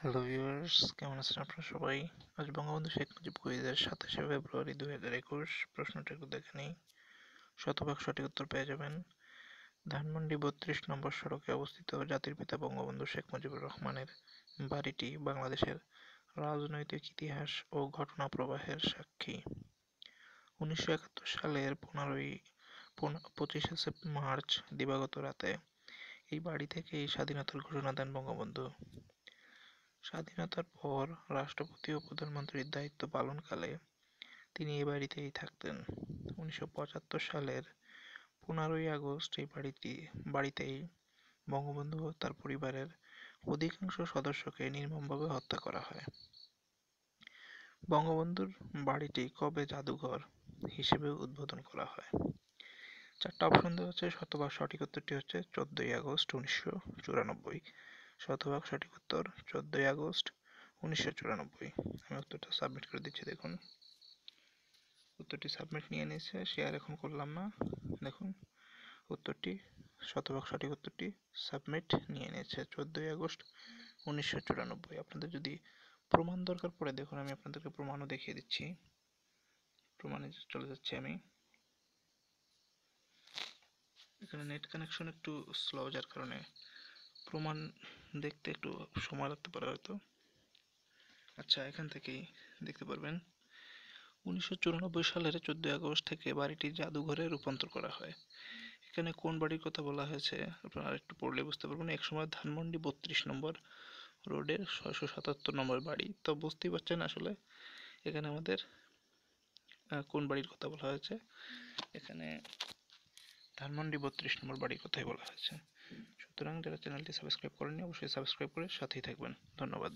Hello viewers, কেমন আছেন আপনারা সবাই? আজ বঙ্গবন্ধু শেখ মুজিব কুইজের 27শে ফেব্রুয়ারি 2021 প্রশ্নটা একটু দেখে নিই। শতভাগ সঠিক উত্তর পেয়ে যাবেন। ধানমন্ডি 32 নম্বর সড়কে অবস্থিত জাতির পিতা বঙ্গবন্ধু শেখ মুজিবুর রহমানের বাড়িটি বাংলাদেশের রাজনৈতিক ইতিহাস ও ঘটনা প্রবাহের সাক্ষী। 1971 সালের 25শে মার্চ দিবাগত রাতে এই বাড়ি থেকেই স্বাধীনতার ঘোষণা দেন বঙ্গবন্ধু। স্বাধীনতার পর রাষ্ট্রপতি ও প্রধানমন্ত্রীর দায়িত্ব পালনকালে তিনি এ বাড়িতেই থাকতেন। 1975 সালের 15ই আগস্ট এই বাড়িতেই বঙ্গবন্ধু ও তার পরিবারের অধিকাংশ সদস্যকে নির্মমভাবে হত্যা করা হয়। বঙ্গবন্ধুর বাড়িটি কবে জাদুঘর হিসেবে উদ্বোধন করা হয়? চারটা অপশন দেওয়া আছে। শতভাগ সঠিক উত্তরটি হচ্ছে 14ই আগস্ট 1994। শতভাগ সঠিক উত্তর 14ই আগস্ট 1994। আমি উত্তরটা সাবমিট করে দিচ্ছি। দেখুন, উত্তরটি সাবমিট নিয়ে নিয়েছে, শেয়ার এখন করলাম না। দেখুন, উত্তরটি শতভাগ সঠিক উত্তরটি সাবমিট নিয়ে নিয়েছে 14ই আগস্ট 1994। আপনাদের যদি প্রমাণ দরকার পড়ে, দেখুন আমি আপনাদেরকে প্রমাণও দেখিয়ে দিচ্ছি। প্রমাণে চলে যাচ্ছি আমি। এখানে নেট কানেকশন একটু স্লো, যার কারণে প্রমাণ দেখতে একটু সময় লাগতে পারে হয়তো। আচ্ছা, এখান থেকেই দেখতে পারবেন 1994 সালের 14ই আগস্ট থেকে বাড়িটি জাদুঘরে রূপান্তর করা হয়। এখানে কোন বাড়ির কথা বলা হয়েছে আপনারা আরেকটু পড়লে বুঝতে পারবেন। একসময় ধানমন্ডি 32 নম্বর রোডের 677 নম্বর বাড়ি। তো বুঝতেই পারছেন আসলে এখানে আমাদের কোন বাড়ির কথা বলা হয়েছে। এখানে ধানমন্ডি 32 নম্বর বাড়ির কথাই বলা হয়েছে। সুতরাং যারা চ্যানেলটি সাবস্ক্রাইব করেননি, অবশ্যই সাবস্ক্রাইব করে সাথেই থাকবেন। ধন্যবাদ।